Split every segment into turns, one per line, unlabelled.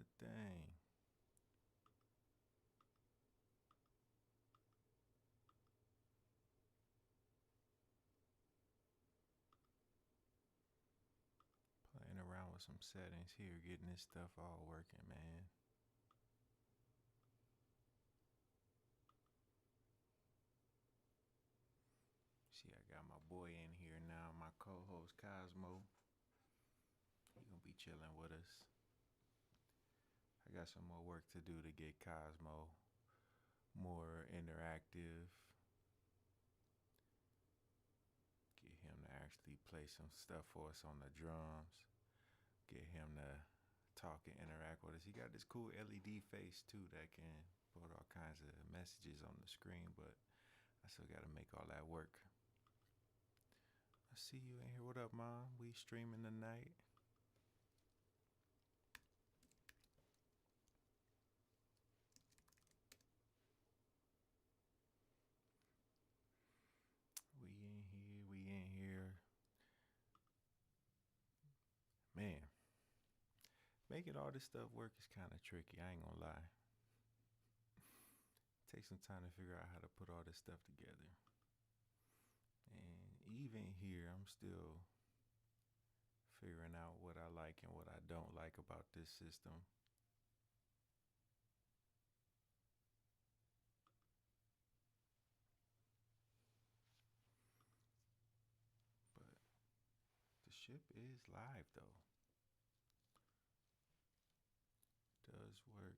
the thing. Playing around with some settings here, getting this stuff all working, man. See, I got my boy in here now, my co-host Cosmo. He gonna be chilling with us. I got some more work to do to get Cosmo more interactive. Get him to actually play some stuff for us on the drums. Get him to talk and interact with us. He got this cool LED face too that can put all kinds of messages on the screen, but I still gotta make all that work. I see you in here. What up, Mom? We streaming tonight. We in here. We in here. Man, making all this stuff work is kind of tricky. I ain't gonna lie. Take some time to figure out how to put all this stuff together. And even here, I'm still figuring out what I like and what I don't like about this system. But the ship is live though. Does work.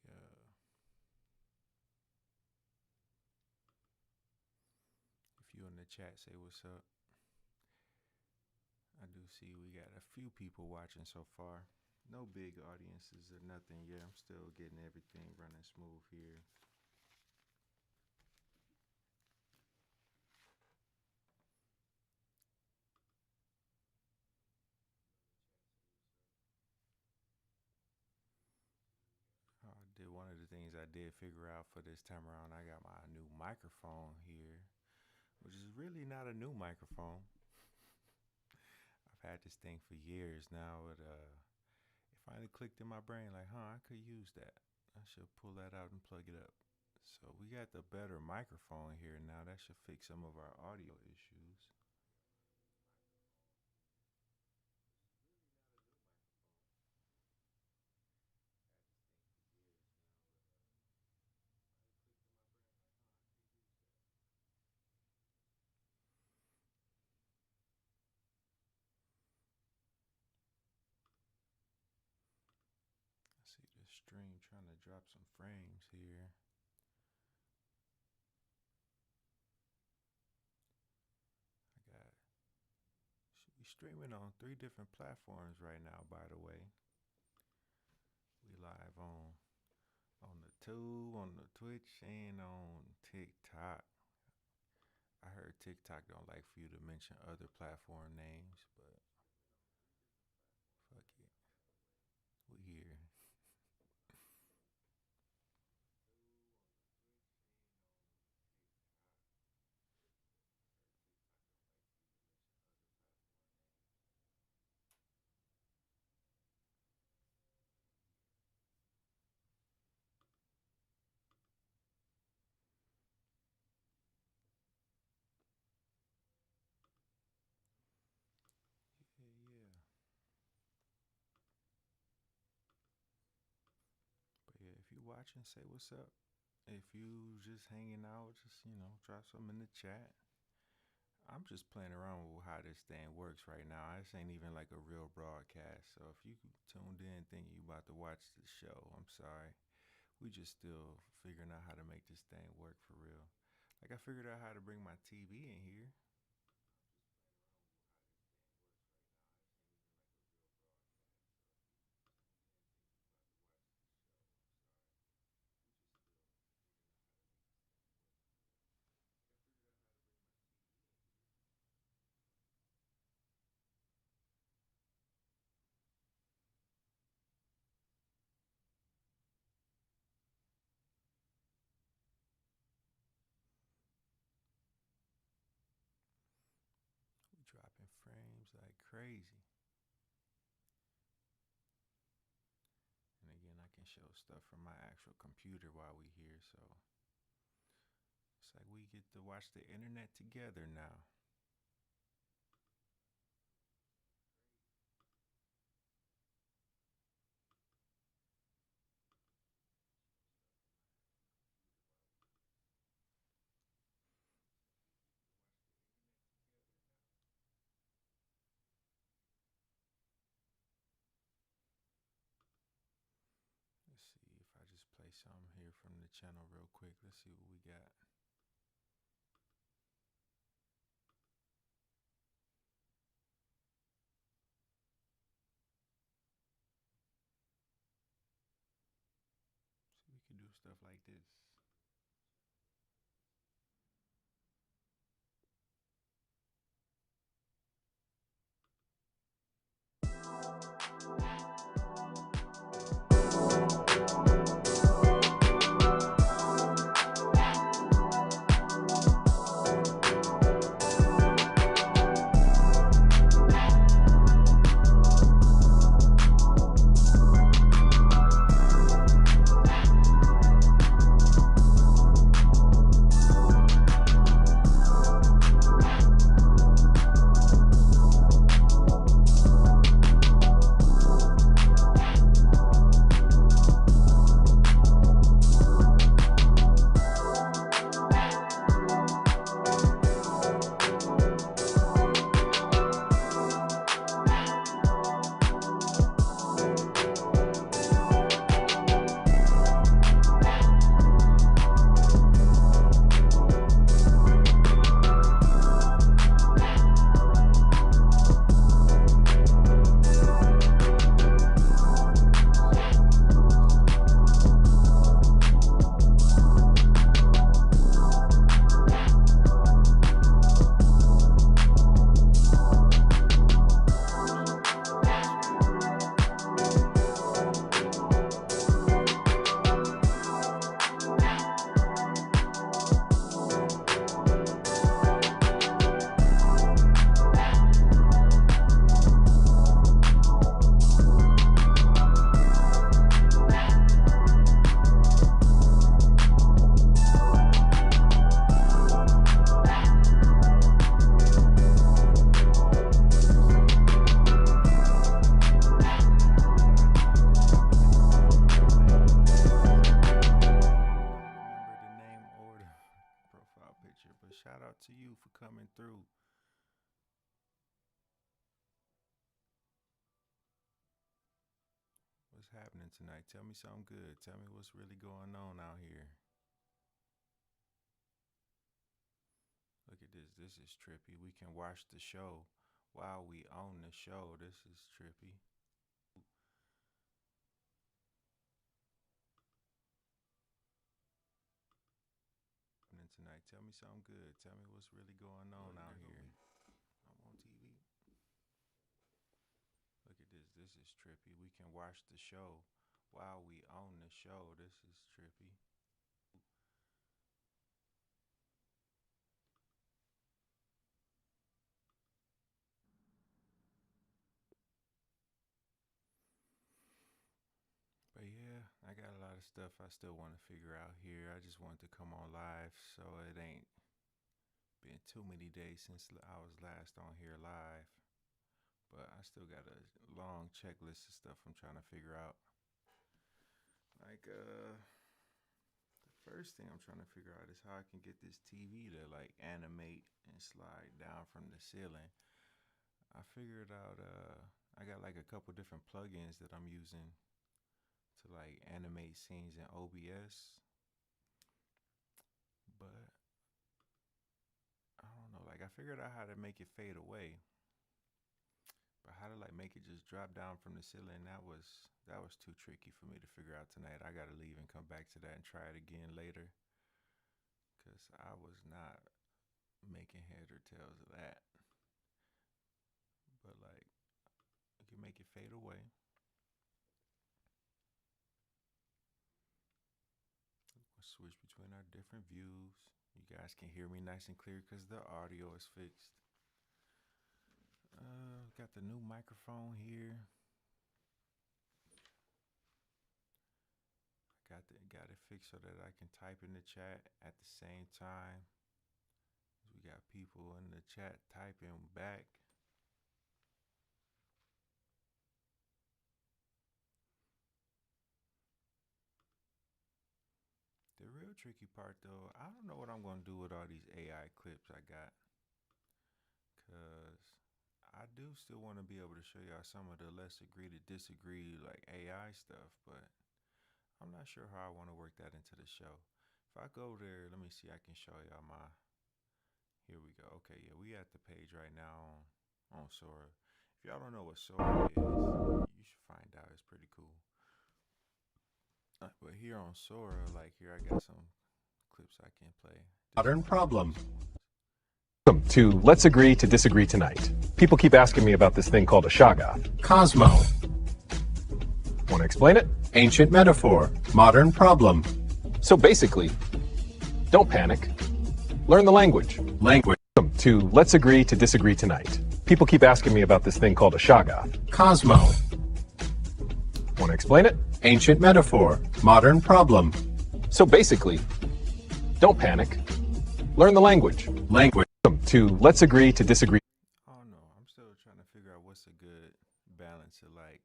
Yeah. If you in the chat, say what's up. I do see we got a few people watching so far. No big audiences or nothing yet. I'm still getting everything running smooth here. I did one of the things I did figure out for this time around. I got my new microphone here, which is really not a new microphone. I've had this thing for years now. It finally clicked in my brain like, I could use that. I should pull that out and plug it up. So we got the better microphone here now. That should fix some of our audio issues. I see the stream trying to drop some frames here. I got we streaming on 3 different platforms right now, by the way. We live on the Tube, on the Twitch, and on TikTok. I heard TikTok don't like for you to mention other platform names, but fuck it. We here. Yeah, yeah. But yeah, if you watching, say what's up. If you just hanging out, just drop something in the chat. I'm just playing around with how this thing works right now. This ain't even like a real broadcast. So if you tuned in thinking you about to watch the show, I'm sorry. We just still figuring out how to make this thing work for real. Like I figured out how to bring my TV in here. crazy. And again, I can show stuff from my actual computer while we here, so it's like we get to watch the internet together now. Let's see if I just play something here from the channel real quick. Let's see what we got. So we can do stuff like this. But shout out to you for coming through. What's happening tonight? Tell me something good. Tell me what's really going on out here. Look at this. This is trippy. We can watch the show while we own the show. This is trippy. Tonight, tell me something good. Tell me what's really going on out here. I'm on TV. Look at this. This is trippy. We can watch the show while we own the show. This is trippy. But yeah, I got a lot of stuff I still want to figure out here. I just wanted to come on live, so it ain't been too many days since I was last on here live. But I still got a long checklist of stuff I'm trying to figure out. Like, the first thing I'm trying to figure out is how I can get this TV to like animate and slide down from the ceiling. I figured out, I got like a couple different plugins that I'm using to like animate scenes in OBS, but I don't know, like I figured out how to make it fade away, but how to like make it just drop down from the ceiling, that was too tricky for me to figure out tonight. I gotta leave and come back to that and try it again later, because I was not making head or tails of that. But like, you can make it fade away. We'll switch between our different views. You guys can hear me nice and clear because the audio is fixed. Got the new microphone here. Got it fixed so that I can type in the chat at the same time. We got people in the chat typing back. The real tricky part though, I don't know what I'm going to do with all these AI clips I got. Because I do still want to be able to show y'all some of the let's agree to disagree like AI stuff, but I'm not sure how I want to work that into the show. If I go there, let me see, I can show y'all my, here we go. Okay, yeah, we at the page right now on Sora. If y'all don't know what Sora is, you should find out. It's pretty cool. But here on Sora, like here I got some clips I can play.
Modern problem.
Welcome to Let's Agree to Disagree Tonight. People keep asking me about this thing called a Shoggoth.
Cosmo.
Want to explain it?
Ancient metaphor. Modern problem.
So basically, don't panic. Learn the language.
Language.
Welcome to Let's Agree to Disagree Tonight. People keep asking me about this thing called a Shoggoth.
Cosmo.
Want to explain it?
Ancient metaphor. Modern problem.
So basically, don't panic. Learn the language.
Language.
Welcome to Let's Agree to Disagree.
Oh no, I'm still trying to figure out what's a good balance of like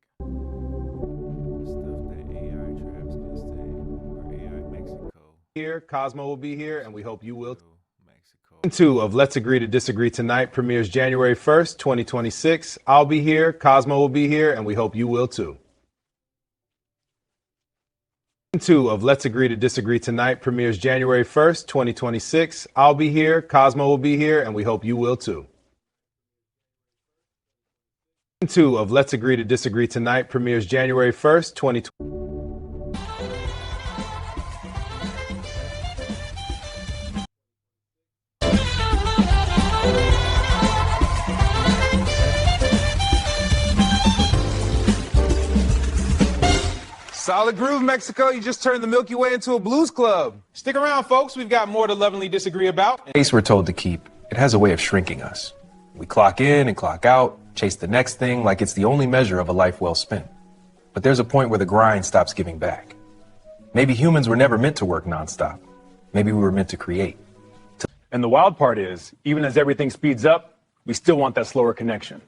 stuff that AI Traps can say or AI Mexico.
Here, Cosmo will be here, and we hope you will.
Mexico.
Season 2 of Let's Agree to Disagree Tonight premieres January 1st, 2026. I'll be here, Cosmo will be here, and we hope you will too. Season 2 of Let's Agree to Disagree Tonight premieres January 1st, 2026. I'll be here, Cosmo will be here, and we hope you will too. Season 2 of Let's Agree to Disagree Tonight premieres January 1st, 2026. Solid groove, Mexico. You just turned the Milky Way into a blues club. Stick around, folks. We've got more to lovingly disagree about.
The pace we're told to keep, it has a way of shrinking us. We clock in and clock out, chase the next thing like it's the only measure of a life well spent. But there's a point where the grind stops giving back. Maybe humans were never meant to work nonstop. Maybe we were meant to create.
And the wild part is, even as everything speeds up, we still want that slower connection.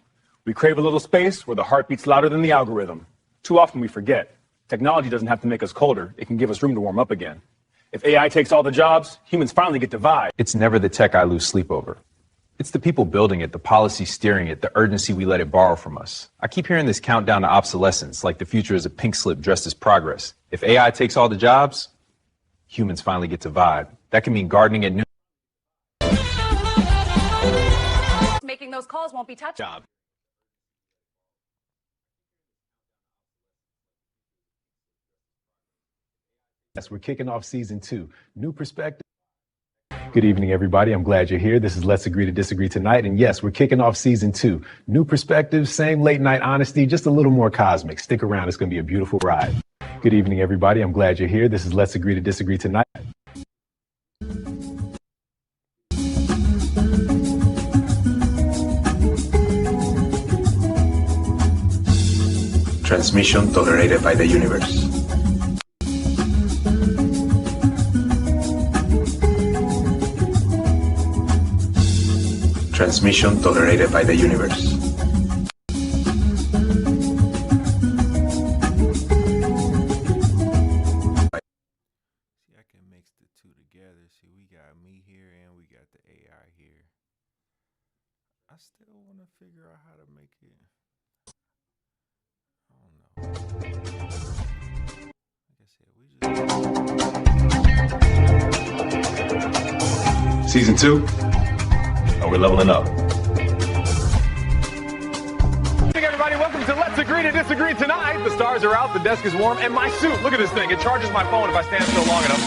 We crave a little space where the heart beats louder than the algorithm. Too often we forget. Technology doesn't have to make us colder. It can give us room to warm up again. If AI takes all the jobs, humans finally get to vibe.
It's never the tech I lose sleep over. It's the people building it, the policy steering it, the urgency we let it borrow from us. I keep hearing this countdown to obsolescence, like the future is a pink slip dressed as progress. If AI takes all the jobs, humans finally get to vibe. That can mean gardening at noon.
Making those calls won't be touched.
Yes, we're kicking off season 2. New perspective. Good evening, everybody. I'm glad you're here. This is Let's Agree to Disagree Tonight. And yes, we're kicking off season 2. New perspectives, same late night honesty, just a little more cosmic. Stick around. It's going to be a beautiful ride. Good evening, everybody. I'm glad you're here. This is Let's Agree to Disagree Tonight.
Transmission tolerated by the universe. Transmission tolerated by the universe.
See, I can mix the two together. See, we got me here and we got the AI here. I still want to figure out how to make it. I don't know. Like I said, we just...
Season 2. Oh, we're leveling up.
Hey everybody, welcome to Let's Agree to Disagree Tonight. The stars are out, the desk is warm, and my suit, look at this thing. It charges my phone if I stand still long enough.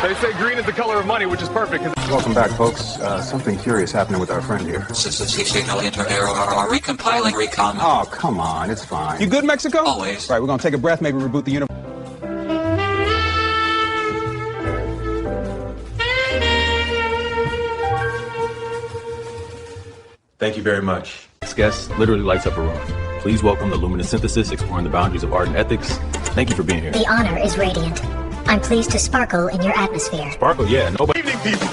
They say green is the color of money, which is perfect.
Welcome back, folks. Something curious happening with our friend here.
Signal inter-error. Recompiling recon.
Oh, come on. It's fine.
You good, Mexico?
Always.
Right, we're going to take a breath, maybe reboot the universe.
Thank you very much.
next guest literally lights up a room. Please welcome the Luminesynthesis, exploring the boundaries of art and ethics. Thank you for being here.
The honor is radiant. I'm pleased to sparkle in your atmosphere.
Sparkle, yeah, nobody.
Evening, people.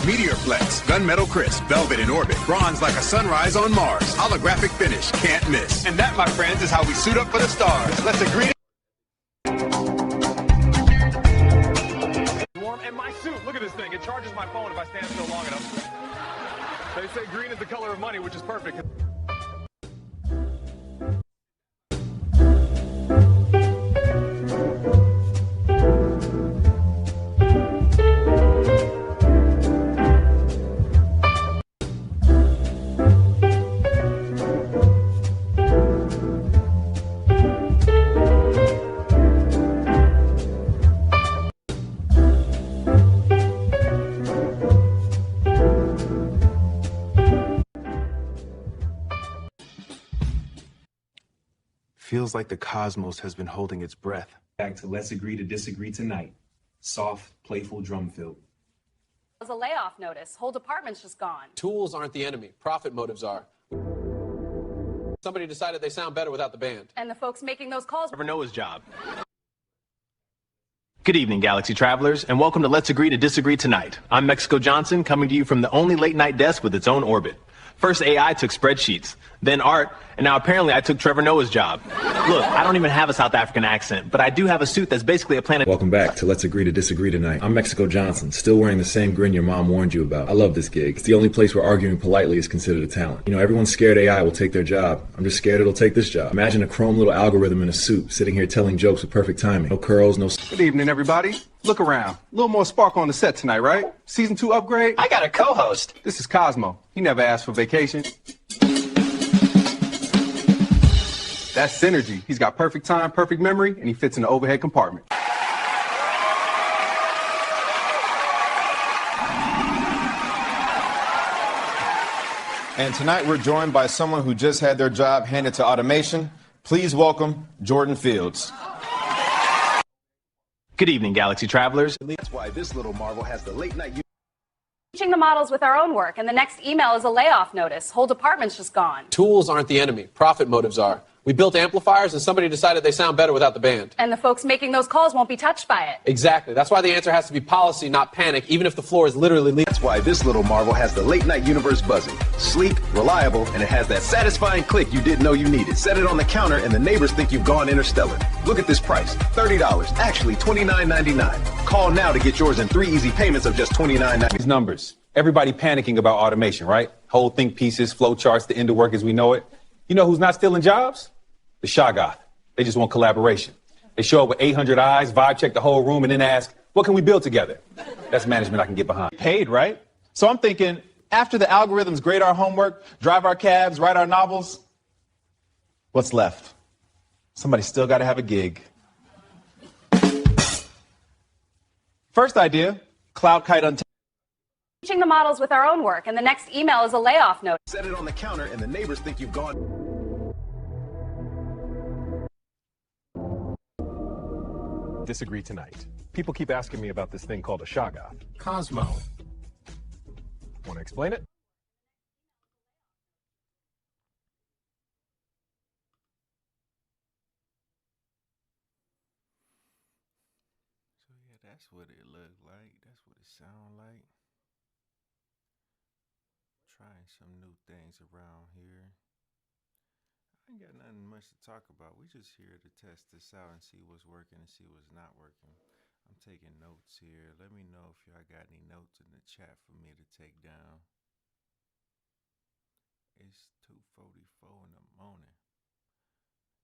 Meteor Flex, Gunmetal Crisp, Velvet in Orbit, Bronze like a sunrise on Mars, holographic finish, can't miss. And that, my friends, is how we suit up for the stars. Let's agree.
Warm, and my suit, look at this thing. It charges my phone if I stand still long enough. They say green is the color of money, which is perfect.
Feels like the cosmos has been holding its breath.
Back to Let's Agree to Disagree tonight. Soft, playful drum fill.
There's a layoff notice. Whole department's just gone.
Tools aren't the enemy. Profit motives are. Somebody decided they sound better without the band.
And the folks making those calls.
N.O.W.'s job. Good evening, Galaxy travelers, and welcome to Let's Agree to Disagree tonight. I'm Mexico Johnson, coming to you from the only late-night desk with its own orbit. First, AI took spreadsheets, then art, and now apparently I took Trevor Noah's job. Look, I don't even have a South African accent, but I do have a suit that's basically a planet.
Welcome back to Let's Agree to Disagree tonight. I'm Mexico Johnson, still wearing the same grin your mom warned you about. I love this gig. It's the only place where arguing politely is considered a talent. You know, everyone's scared AI will take their job. I'm just scared it'll take this job. Imagine a chrome little algorithm in a suit, sitting here telling jokes with perfect timing. No curls, no...
Good evening, everybody. Look around. A little more sparkle on the set tonight, right? Season 2 upgrade?
I got a co-host.
This is Cosmo. He never asked for vacation. That's synergy. He's got perfect time, perfect memory, and he fits in the overhead compartment.
And tonight we're joined by someone who just had their job handed to automation. Please welcome Jordan Fields.
Good evening, Galaxy travelers.
That's why this little marvel has the late night...
Teaching the models with our own work, and the next email is a layoff notice. Whole department's just gone.
Tools aren't the enemy. Profit motives are. We built amplifiers and somebody decided they sound better without the band.
And the folks making those calls won't be touched by it.
Exactly. That's why the answer has to be policy, not panic, even if the floor is literally leaking.
That's why this little marvel has the late night universe buzzing. Sleek, reliable, and it has that satisfying click you didn't know you needed. Set it on the counter and the neighbors think you've gone interstellar. Look at this price. $30. Actually, $29.99. Call now to get yours in 3 easy payments of just $29.99.
These numbers. Everybody panicking about automation, right? Whole think pieces, flow charts, the end of work as we know it. You know who's not stealing jobs? The Shoggoth. They just want collaboration. They show up with 800 eyes, vibe check the whole room, and then ask, what can we build together? That's management I can get behind.
Paid, right? So I'm thinking, after the algorithms grade our homework, drive our cabs, write our novels, what's left? Somebody still got to have a gig. First idea, Cloud Kite Untapped.
Teaching the models with our own work, and the next email is a layoff notice.
Set it on the counter and the neighbors think you've gone...
Disagree tonight. People keep asking me about this thing called a Shoggoth.
Cosmo.
Want to explain it?
So yeah, that's what it looked like. That's what it sounded like. Trying some new things around here. I ain't got nothing much to talk about. We just here to test this out and see what's working and see what's not working. I'm taking notes here. Let me know if y'all got any notes in the chat for me to take down. It's 2:44 in the morning.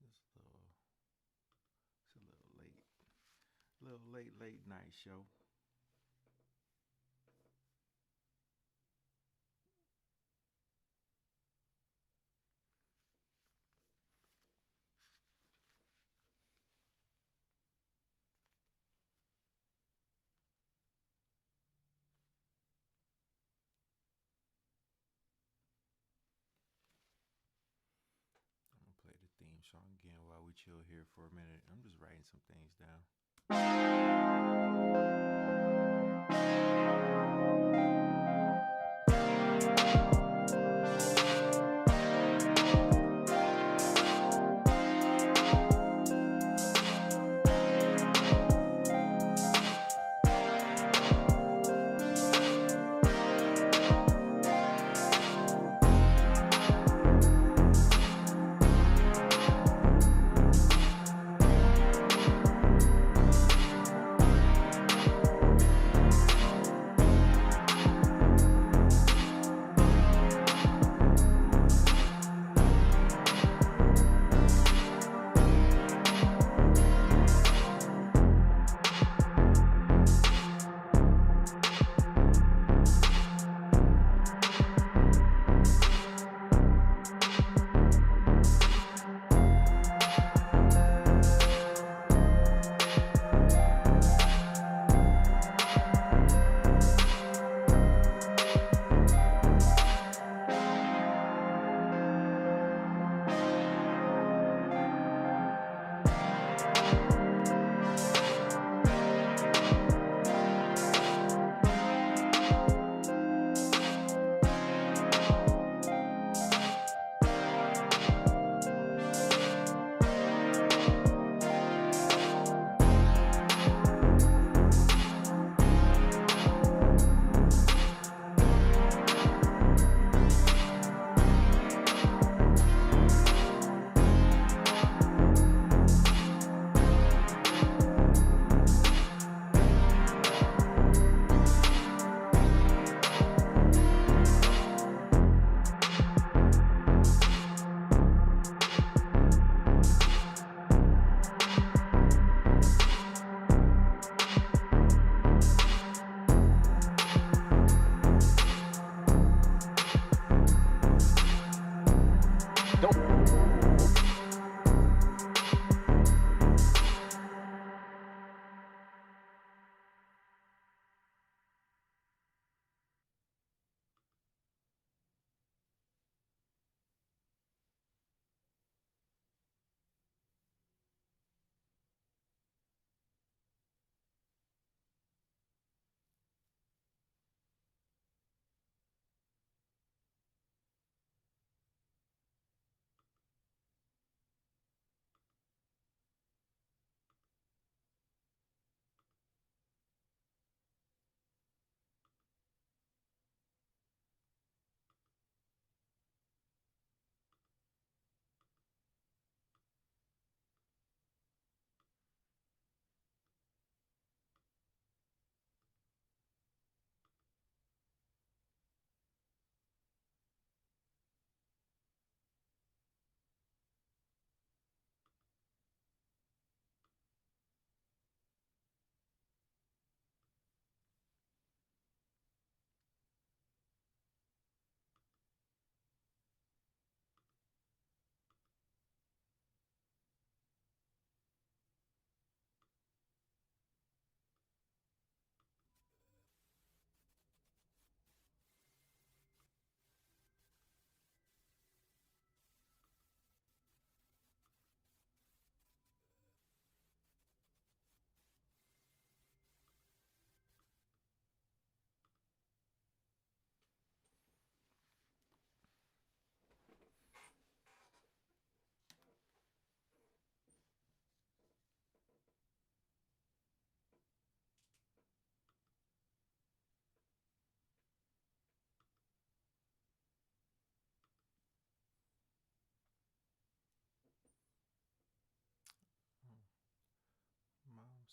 It's a little late night show. Theme song again while we chill here for a minute. I'm just writing some things down.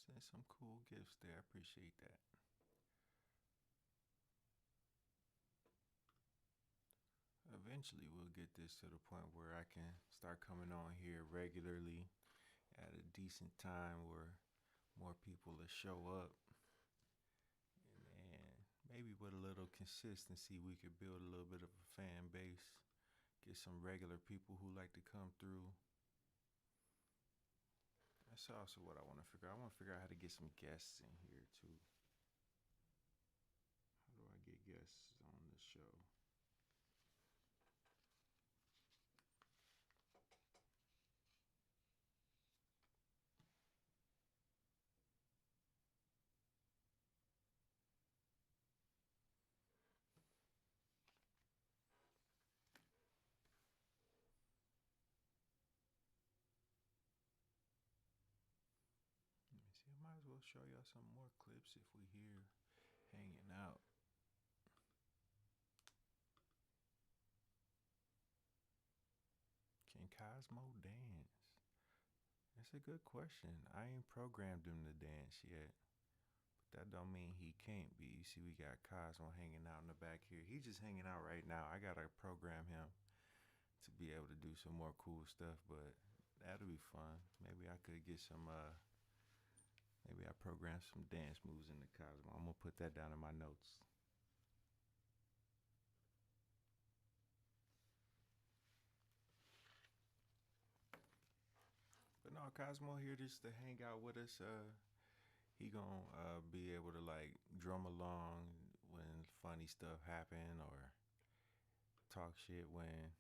Sent some cool gifts there. I appreciate that. Eventually, we'll get this to the point where I can start coming on here regularly at a decent time where more people will show up. And maybe with a little consistency, we could build a little bit of a fan base, get some regular people who like to come through. That's also what I want to figure out. I want to figure out how to get some guests in here too. How do I get guests on the show? Let me see. I might as well show y'all some more clips if we here hanging out. Can Cosmo dance? That's a good question. I ain't programmed him to dance yet. But that don't mean he can't be. You see, we got Cosmo hanging out in the back here. He's just hanging out right now. I gotta program him to be able to do some more cool stuff, but that'll be fun. Maybe I could get some maybe I program some dance moves in the Cosmo. I'm gonna put that down in my notes. But no, Cosmo here just to hang out with us. He gonna be able to like drum along when funny stuff happen or talk shit when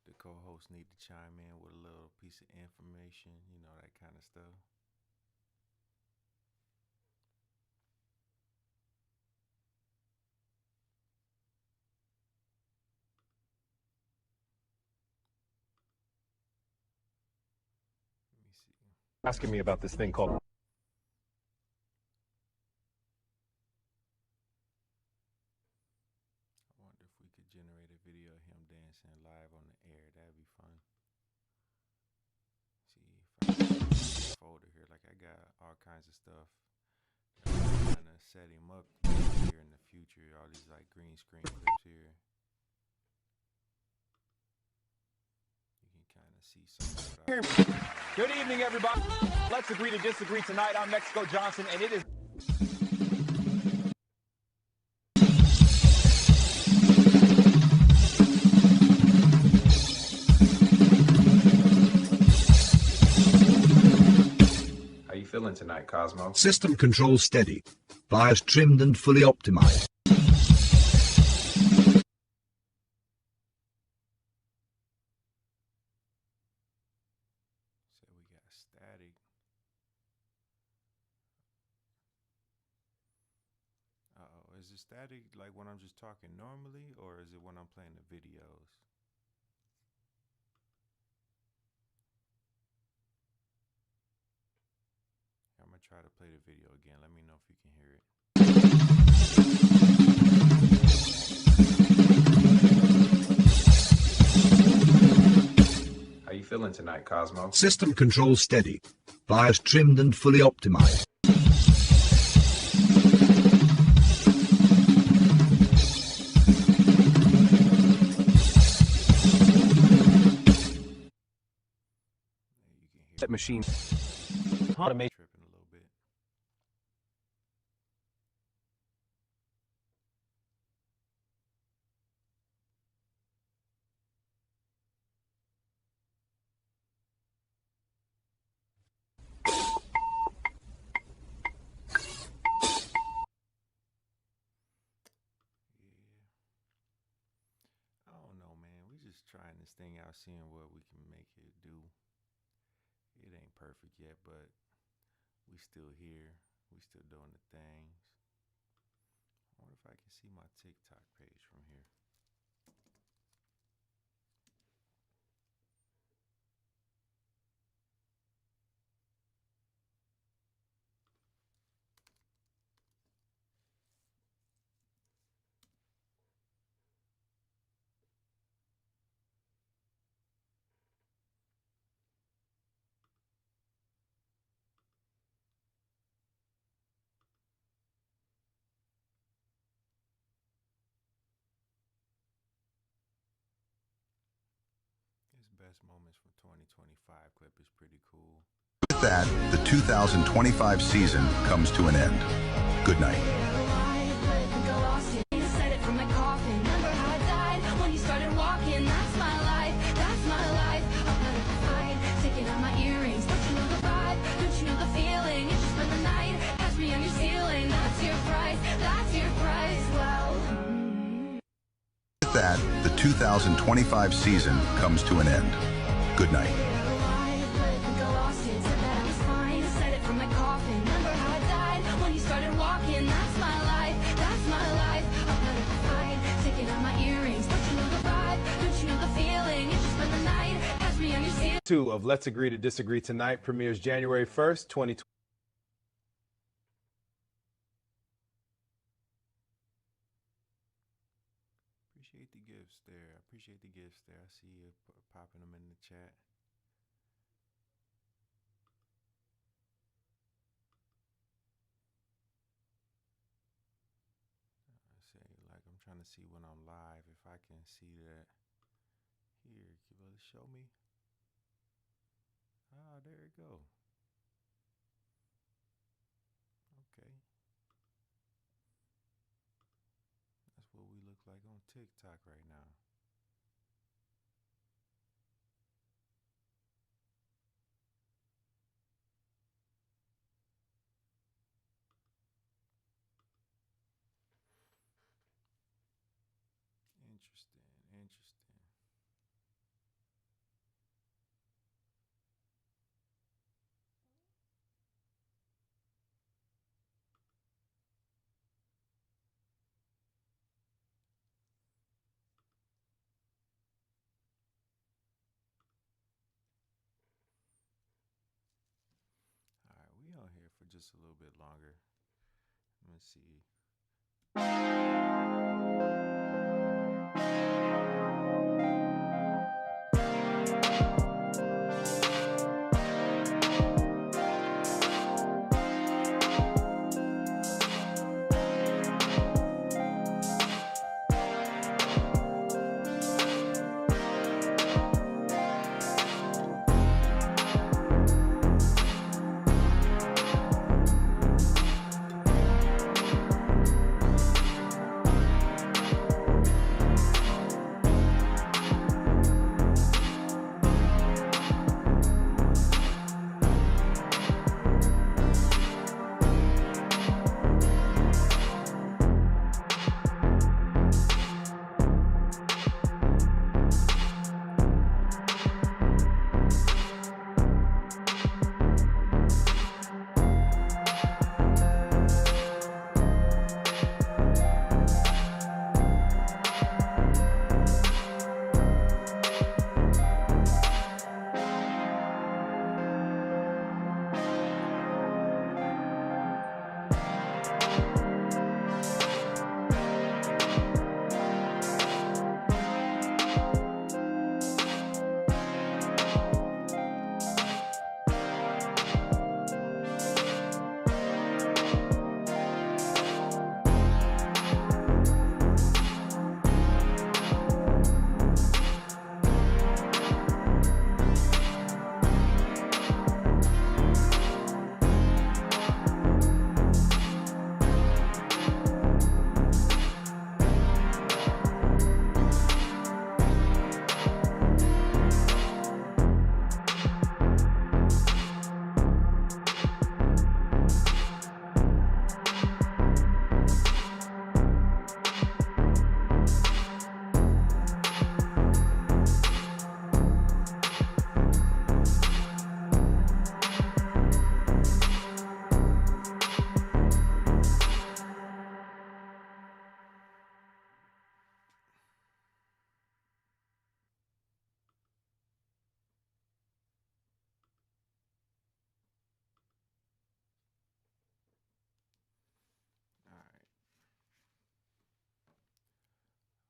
the co-hosts need to chime in with a little piece of information, you know, that kind of stuff. Let me see.
Asking me about this thing called.
I wonder if we could generate a video of him dancing live on the air. That'd be fun. See if I can a folder here. Like I got all kinds of stuff. I'm trying to set him up here in the future. All these like green screen clips here. You can kind of see something.
Good evening, everybody. Let's agree to disagree tonight. I'm Mexico Johnson, and it is.
How you feeling tonight, Cosmo?
System control steady. BIOS trimmed and fully optimized.
So we got static. Uh-oh, is it static like when I'm just talking normally, or is it when I'm playing the videos? I'm gonna try to play the video again. Let me know if you can hear it.
How you feeling tonight, Cosmo?
System control steady. BIOS trimmed and fully optimized.
That machine automation.
Tripping a little bit. I don't know, man. We just trying this thing out, seeing what we can make it do. It ain't perfect yet, but we still here. We still doing the things. I wonder if I can see my TikTok page from here. best moments from 2025 clip is pretty cool.
With that, the 2025 season comes to an end. Good night. With that, the 2025 season comes to an end. Good night.
Two of Let's Agree to Disagree Tonight premieres January 1st, 2020.
Appreciate the gifts there. I appreciate the gifts there. I see you popping them in the chat. I say, like, I'm trying to see when I'm live, if I can see that. Here, can you show me? Ah, there it go. Okay. That's what we look like on TikTok right now. Interesting, interesting. All right, we on here for just a little bit longer. Let me see.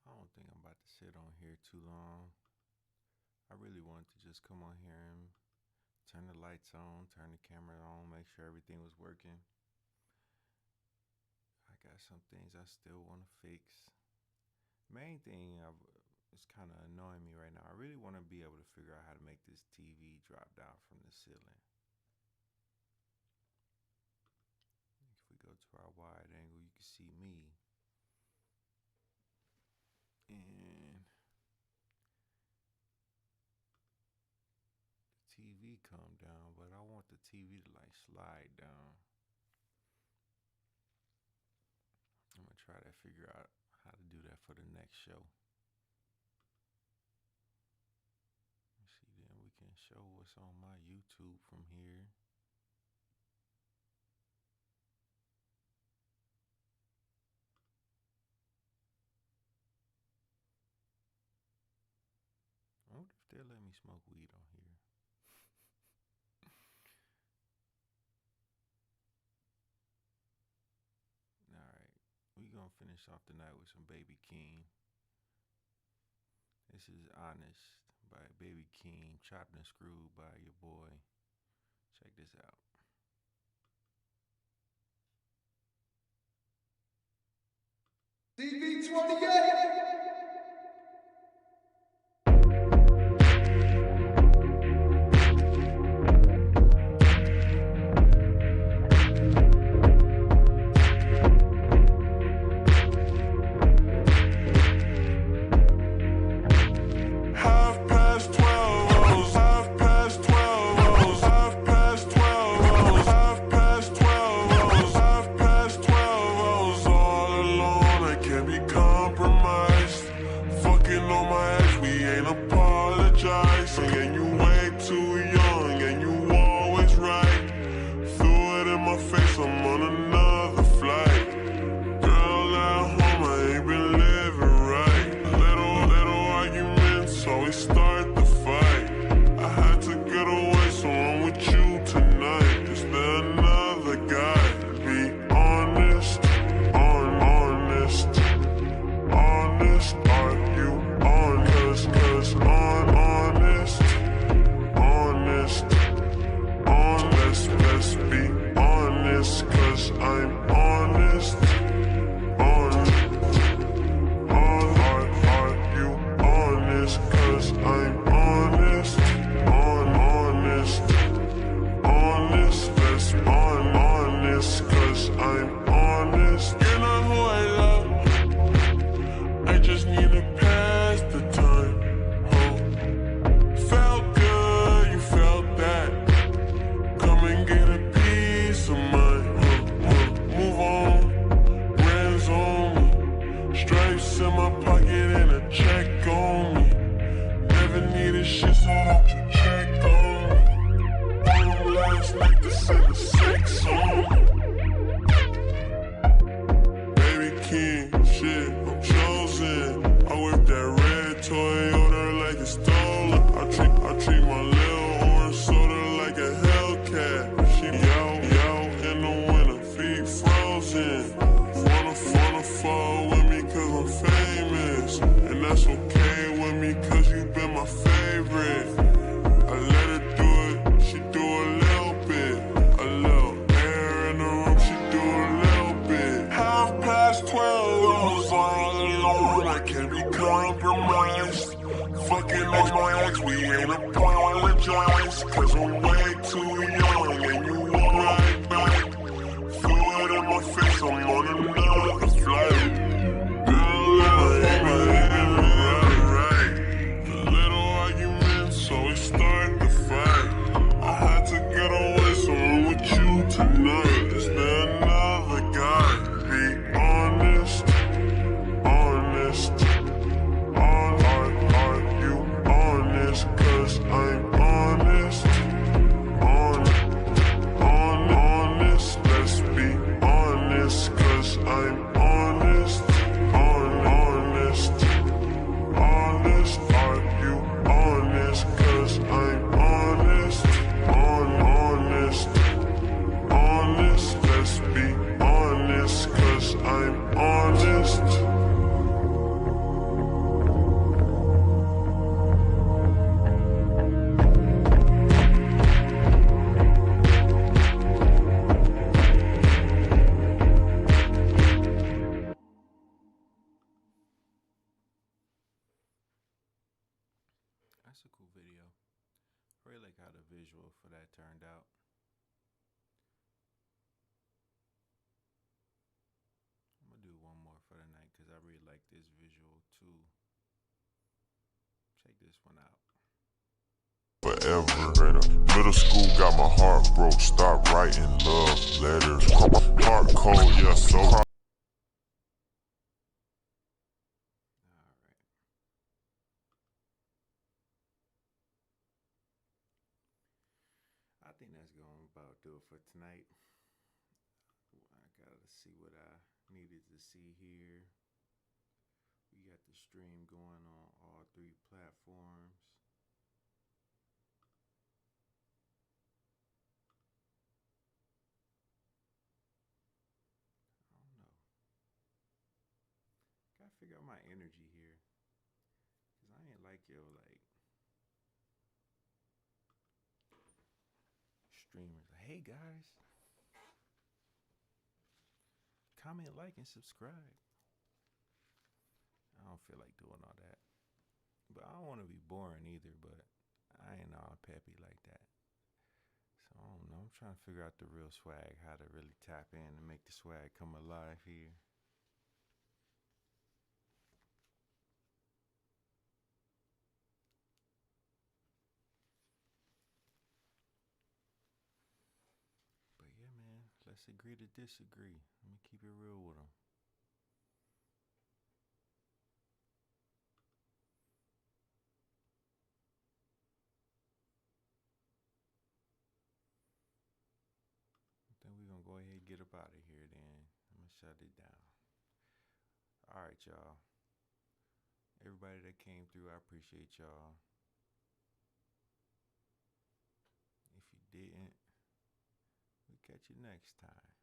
I don't think I'm about to sit on here too long. I really wanted to just come on here and turn the lights on, turn the camera on, make sure everything was working. I got some things I still want to fix. Main thing it's kind of annoying me right now. I really want to be able to figure out how to make this TV drop down from the ceiling. If we go to our wide angle, you can see me. And the TV come down, but I want the TV to like slide down. I'm gonna try to figure out how to do that for the next show. Let's see, then we can show what's on my YouTube from here. I wonder if they'll let me smoke weed on here. Alright, we gonna finish off the night with some Baby King. This is Honest by Baby King, chopped and screwed by your boy. Check this out.
DV28!
That's a cool video. I really like how the visual for that turned out. I'm gonna do one more for the night because I really like this visual too. Check this one out.
Forever. Middle school got my heart broke. Stop writing love letters. Heart cold, yeah, so.
Alright. I think that's gonna about do it for tonight. I gotta see what I needed to see here. We got the stream going on all 3 platforms. I don't know. Gotta figure out my energy here. Cause I ain't like yo like streamers. Hey guys. Comment, like, and subscribe. I don't feel like doing all that. But I don't want to be boring either, but I ain't all peppy like that. So I don't know. I'm trying to figure out the real swag, how to really tap in and make the swag come alive here. But yeah, man, let's agree to disagree. Let me keep it real with them. Then we're going to go ahead and get up out of here then. I'm going to shut it down. All right, y'all. Everybody that came through, I appreciate y'all. If you didn't, we'll catch you next time.